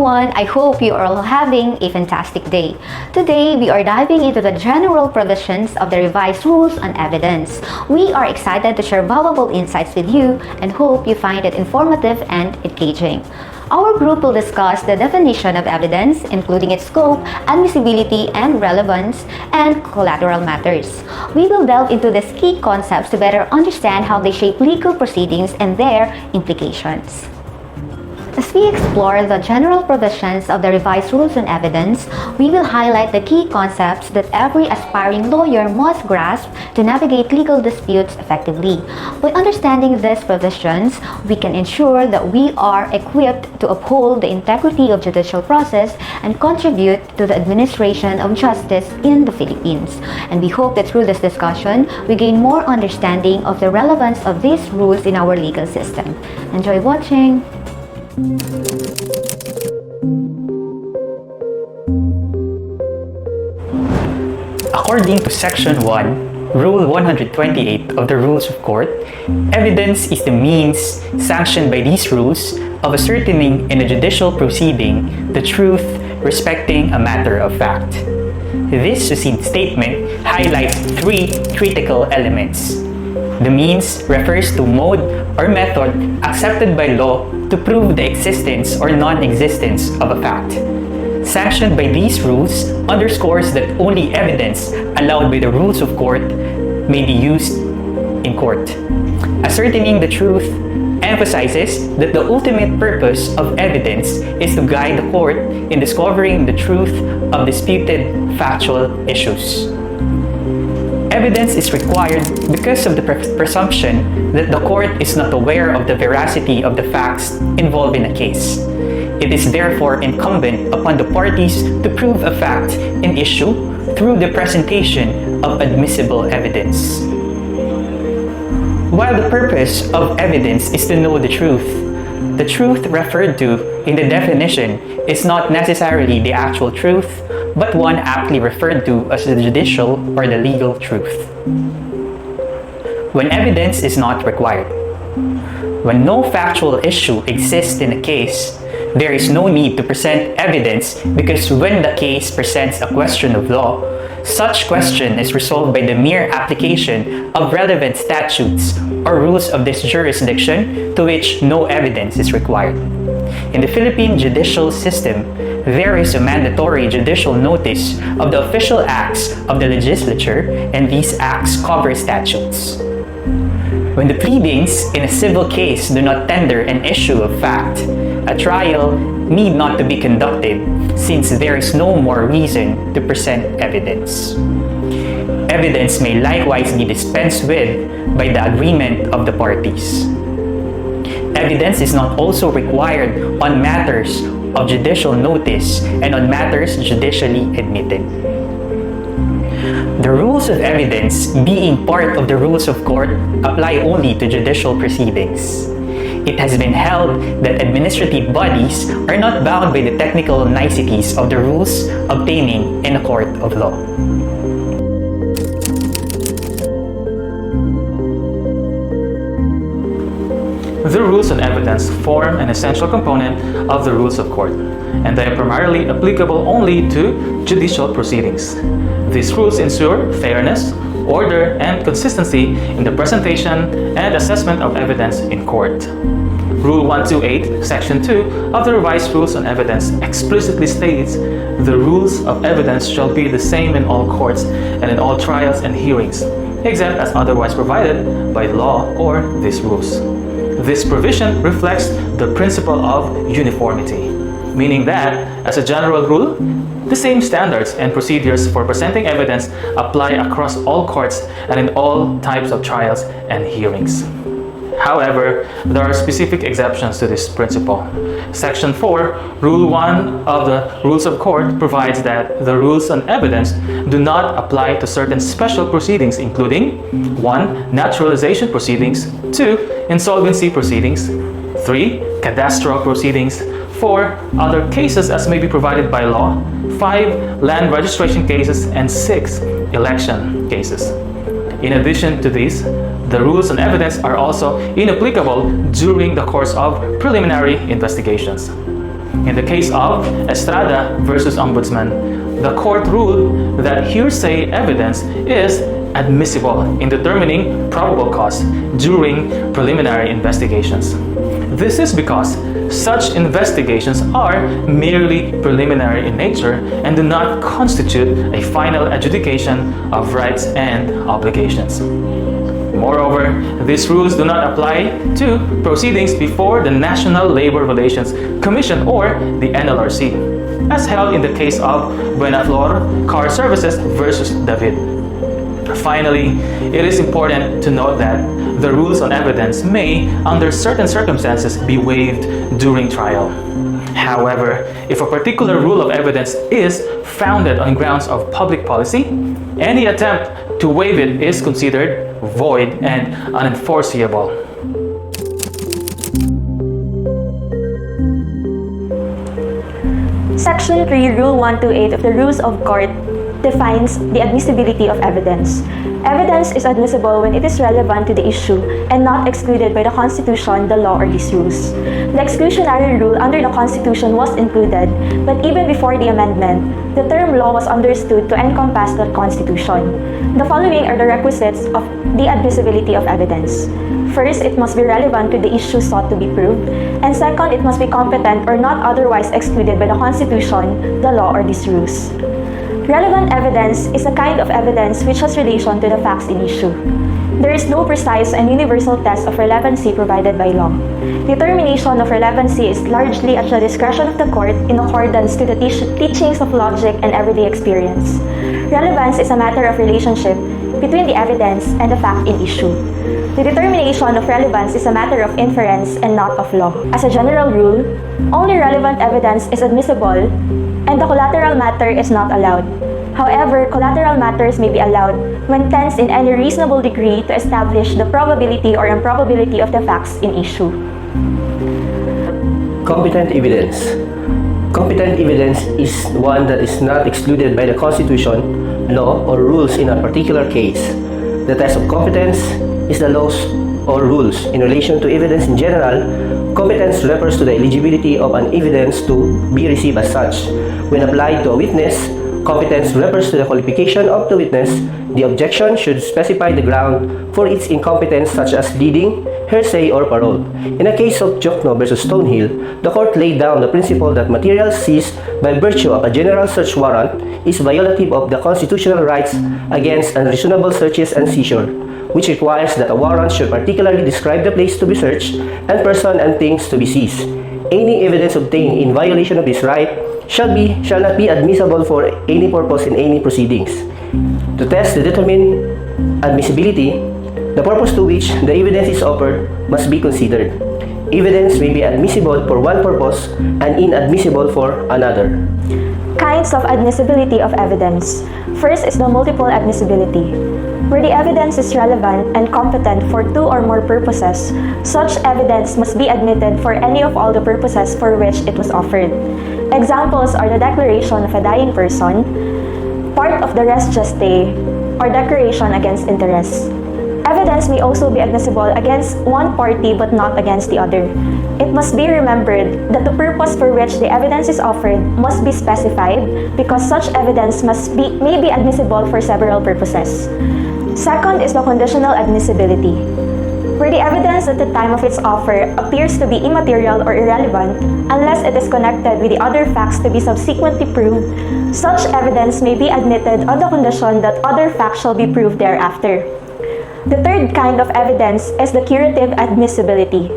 everyone, I hope you are all having a fantastic day. Today, we are diving into the general provisions of the revised rules on evidence. We are excited to share valuable insights with you and hope you find it informative and engaging. Our group will discuss the definition of evidence, including its scope, admissibility and relevance, and collateral matters. We will delve into these key concepts to better understand how they shape legal proceedings and their implications. As we explore the general provisions of the revised rules on evidence, we will highlight the key concepts that every aspiring lawyer must grasp to navigate legal disputes effectively. By understanding these provisions, we can ensure that we are equipped to uphold the integrity of judicial process and contribute to the administration of justice in the Philippines. And we hope that through this discussion, we gain more understanding of the relevance of these rules in our legal system. Enjoy watching! According to Section 1, Rule 128 of the Rules of Court, evidence is the means sanctioned by these rules of ascertaining in a judicial proceeding the truth respecting a matter of fact. This succinct statement highlights three critical elements. The means refers to mode or method accepted by law to prove the existence or non-existence of a fact. Sanctioned by these rules underscores that only evidence allowed by the rules of court may be used in court. Ascertaining the truth emphasizes that the ultimate purpose of evidence is to guide the court in discovering the truth of disputed factual issues. Evidence is required because of the presumption that the court is not aware of the veracity of the facts involved in a case. It is therefore incumbent upon the parties to prove a fact in issue through the presentation of admissible evidence. While the purpose of evidence is to know the truth referred to in the definition is not necessarily the actual truth, but one aptly referred to as the judicial or the legal truth. When evidence is not required. When no factual issue exists in a case, there is no need to present evidence because when the case presents a question of law, such question is resolved by the mere application of relevant statutes or rules of this jurisdiction to which no evidence is required. In the Philippine judicial system, there is a mandatory judicial notice of the official acts of the legislature, and these acts cover statutes. When the pleadings in a civil case do not tender an issue of fact, a trial need not to be conducted since there is no more reason to present evidence. Evidence may likewise be dispensed with by the agreement of the parties. Evidence is not also required on matters of judicial notice and on matters judicially admitted. The rules of evidence, being part of the rules of court, apply only to judicial proceedings. It has been held that administrative bodies are not bound by the technical niceties of the rules obtaining in a court of law. The rules on evidence form an essential component of the rules of court, and they are primarily applicable only to judicial proceedings. These rules ensure fairness, order, and consistency in the presentation and assessment of evidence in court. Rule 128, Section 2 of the Revised Rules on Evidence explicitly states the rules of evidence shall be the same in all courts and in all trials and hearings, except as otherwise provided by law or these rules. This provision reflects the principle of uniformity, meaning that, as a general rule, the same standards and procedures for presenting evidence apply across all courts and in all types of trials and hearings. However, there are specific exceptions to this principle. Section 4, Rule 1 of the Rules of Court provides that the rules on evidence do not apply to certain special proceedings including 1. Naturalization proceedings, 2. Insolvency proceedings, 3. Cadastral proceedings, 4. Other cases as may be provided by law, 5. Land registration cases, and 6. Election cases. In addition to these, the rules on evidence are also inapplicable during the course of preliminary investigations. In the case of Estrada versus Ombudsman, the court ruled that hearsay evidence is admissible in determining probable cause during preliminary investigations. This is because such investigations are merely preliminary in nature and do not constitute a final adjudication of rights and obligations. Moreover, these rules do not apply to proceedings before the National Labor Relations Commission or the NLRC, as held in the case of Buenaflor Car Services versus David. Finally, it is important to note that the rules on evidence may, under certain circumstances, be waived during trial. However, if a particular rule of evidence is founded on grounds of public policy, any attempt to waive it is considered void and unenforceable. Section 3, Rule 128 of the Rules of Court defines the admissibility of evidence. Evidence is admissible when it is relevant to the issue and not excluded by the Constitution, the law, or these rules. The exclusionary rule under the Constitution was included, but even before the amendment, the term law was understood to encompass the Constitution. The following are the requisites of the admissibility of evidence. First, it must be relevant to the issue sought to be proved, and second, it must be competent or not otherwise excluded by the Constitution, the law, or these rules. Relevant evidence is a kind of evidence which has relation to the facts in issue. There is no precise and universal test of relevancy provided by law. Determination of relevancy is largely at the discretion of the court in accordance to the teachings of logic and everyday experience. Relevance is a matter of relationship between the evidence and the fact in issue. The determination of relevance is a matter of inference and not of law. As a general rule, only relevant evidence is admissible and the collateral matter is not allowed. However, collateral matters may be allowed when tends in any reasonable degree to establish the probability or improbability of the facts in issue. Competent evidence. Competent evidence is one that is not excluded by the Constitution, law, or rules in a particular case. The test of competence is the laws or rules. In relation to evidence in general, competence refers to the eligibility of an evidence to be received as such. When applied to a witness, competence refers to the qualification of the witness. The objection should specify the ground for its incompetence, such as leading, hearsay, or parole. In the case of Jokno versus Stonehill, the court laid down the principle that material seized by virtue of a general search warrant is violative of the constitutional rights against unreasonable searches and seizure, which requires that a warrant should particularly describe the place to be searched and person and things to be seized. Any evidence obtained in violation of this right shall not be admissible for any purpose in any proceedings. To test to determine admissibility, the purpose to which the evidence is offered must be considered. Evidence may be admissible for one purpose and inadmissible for another. Kinds of admissibility of evidence. First is the multiple admissibility. Where the evidence is relevant and competent for two or more purposes, such evidence must be admitted for any of all the purposes for which it was offered. Examples are the declaration of a dying person, part of the res gestae, or declaration against interest. Evidence may also be admissible against one party but not against the other. It must be remembered that the purpose for which the evidence is offered must be specified because such evidence may be admissible for several purposes. Second is the conditional admissibility. Where the evidence at the time of its offer appears to be immaterial or irrelevant unless it is connected with the other facts to be subsequently proved, such evidence may be admitted on the condition that other facts shall be proved thereafter. The third kind of evidence is the curative admissibility.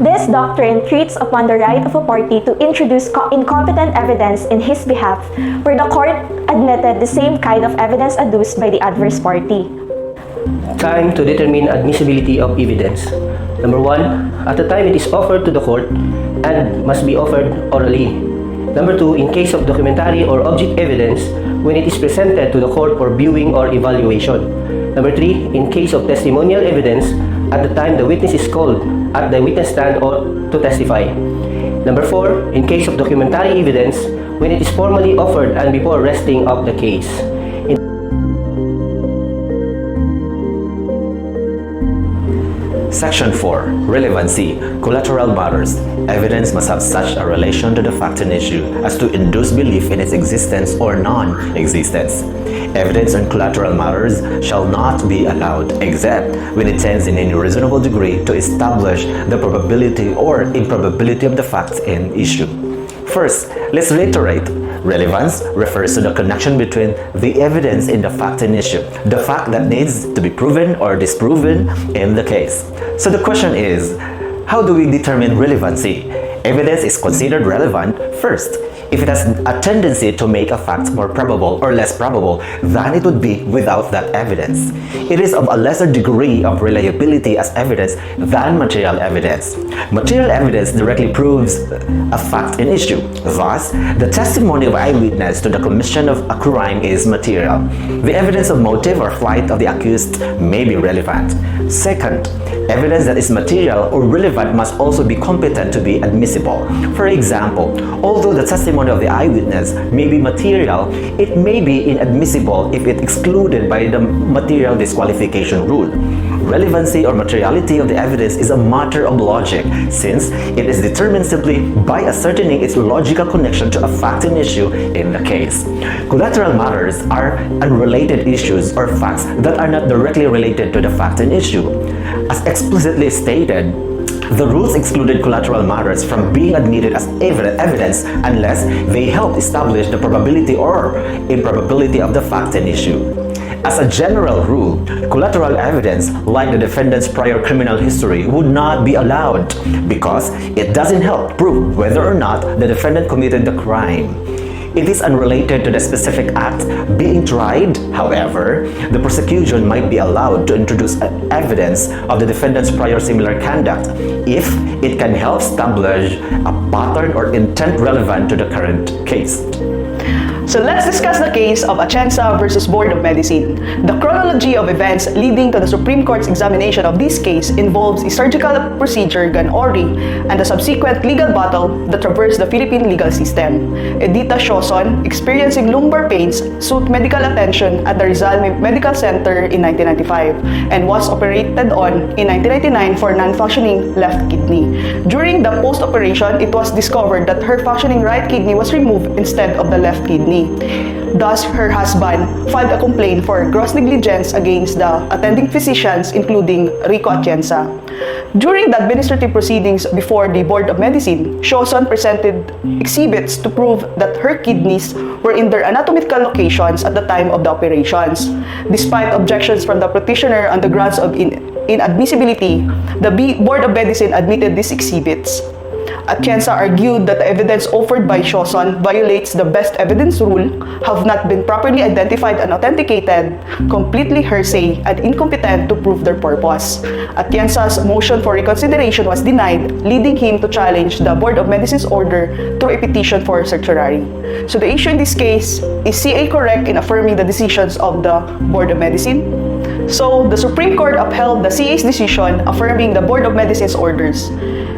This doctrine treats upon the right of a party to introduce incompetent evidence in his behalf where the court admitted the same kind of evidence adduced by the adverse party. Time to determine admissibility of evidence. Number 1, at the time it is offered to the court and must be offered orally. Number 2, in case of documentary or object evidence, when it is presented to the court for viewing or evaluation. Number 3, in case of testimonial evidence, at the time the witness is called at the witness stand or to testify. Number 4, in case of documentary evidence, when it is formally offered and before resting of the case. Section 4. Relevancy. Collateral matters. Evidence must have such a relation to the fact and issue as to induce belief in its existence or non-existence. Evidence on collateral matters shall not be allowed except when it tends in any reasonable degree to establish the probability or improbability of the facts in issue. First, let's reiterate. Relevance refers to the connection between the evidence in the fact and issue, the fact that needs to be proven or disproven in the case. So the question is, how do we determine relevancy? Evidence is considered relevant first if it has a tendency to make a fact more probable or less probable than it would be without that evidence. It is of a lesser degree of reliability as evidence than material evidence. Material evidence directly proves a fact in issue. Thus, the testimony of an eyewitness to the commission of a crime is material. The evidence of motive or flight of the accused may be relevant. Second, evidence that is material or relevant must also be competent to be admissible. For example, although the testimony of the eyewitness may be material, it may be inadmissible if it excluded by the material disqualification rule. Relevancy or materiality of the evidence is a matter of logic, since it is determined simply by ascertaining its logical connection to a fact and issue in the case. Collateral matters are unrelated issues or facts that are not directly related to the fact and issue. As explicitly stated, the rules excluded collateral matters from being admitted as evidence unless they help establish the probability or improbability of the fact and issue. As a general rule, collateral evidence like the defendant's prior criminal history would not be allowed because it doesn't help prove whether or not the defendant committed the crime. It is unrelated to the specific act being tried. However, the prosecution might be allowed to introduce evidence of the defendant's prior similar conduct if it can help establish a pattern or intent relevant to the current case. So let's discuss the case of Atienza versus Board of Medicine. The chronology of events leading to the Supreme Court's examination of this case involves a surgical procedure gone awry and the subsequent legal battle that traversed the Philippine legal system. Edita Shoson, experiencing lumbar pains, sought medical attention at the Rizal Medical Center in 1995 and was operated on in 1999 for non-functioning left kidney. During the post-operation, it was discovered that her functioning right kidney was removed instead of the left kidney. Thus, her husband filed a complaint for gross negligence against the attending physicians, including Rico Atienza. During the administrative proceedings before the Board of Medicine, Shoson presented exhibits to prove that her kidneys were in their anatomical locations at the time of the operations. Despite objections from the petitioner on the grounds of inadmissibility, the Board of Medicine admitted these exhibits. Atienza argued that the evidence offered by Shoson violates the best evidence rule, have not been properly identified and authenticated, completely hearsay, and incompetent to prove their purpose. Atienza's motion for reconsideration was denied, leading him to challenge the Board of Medicine's order through a petition for certiorari. So the issue in this case, is CA correct in affirming the decisions of the Board of Medicine? So the Supreme Court upheld the CA's decision affirming the Board of Medicine's orders.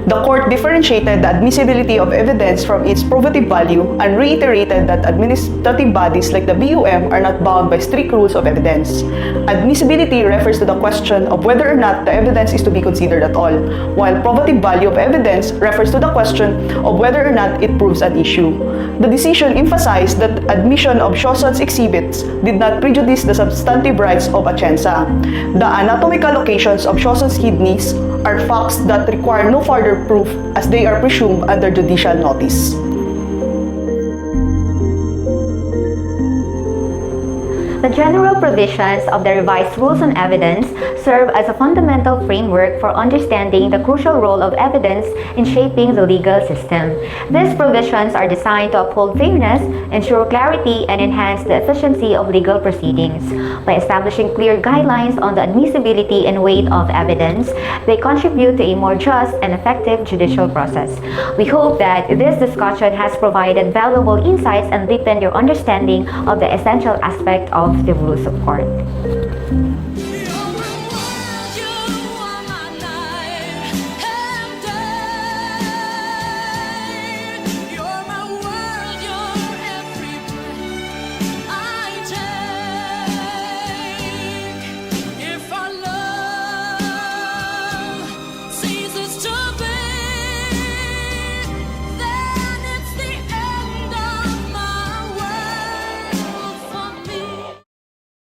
The court differentiated the admissibility of evidence from its probative value and reiterated that administrative bodies like the BUM are not bound by strict rules of evidence. Admissibility refers to the question of whether or not the evidence is to be considered at all, while probative value of evidence refers to the question of whether or not it proves an issue. The decision emphasized that admission of Shoson's exhibits did not prejudice the substantive rights of Atienza. The anatomical locations of Shoson's kidneys are facts that require no further proof as they are presumed under judicial notice. The general provisions of the revised rules on evidence serve as a fundamental framework for understanding the crucial role of evidence in shaping the legal system. These provisions are designed to uphold fairness, ensure clarity, and enhance the efficiency of legal proceedings. By establishing clear guidelines on the admissibility and weight of evidence, they contribute to a more just and effective judicial process. We hope that this discussion has provided valuable insights and deepened your understanding of the essential aspect of the rules of court.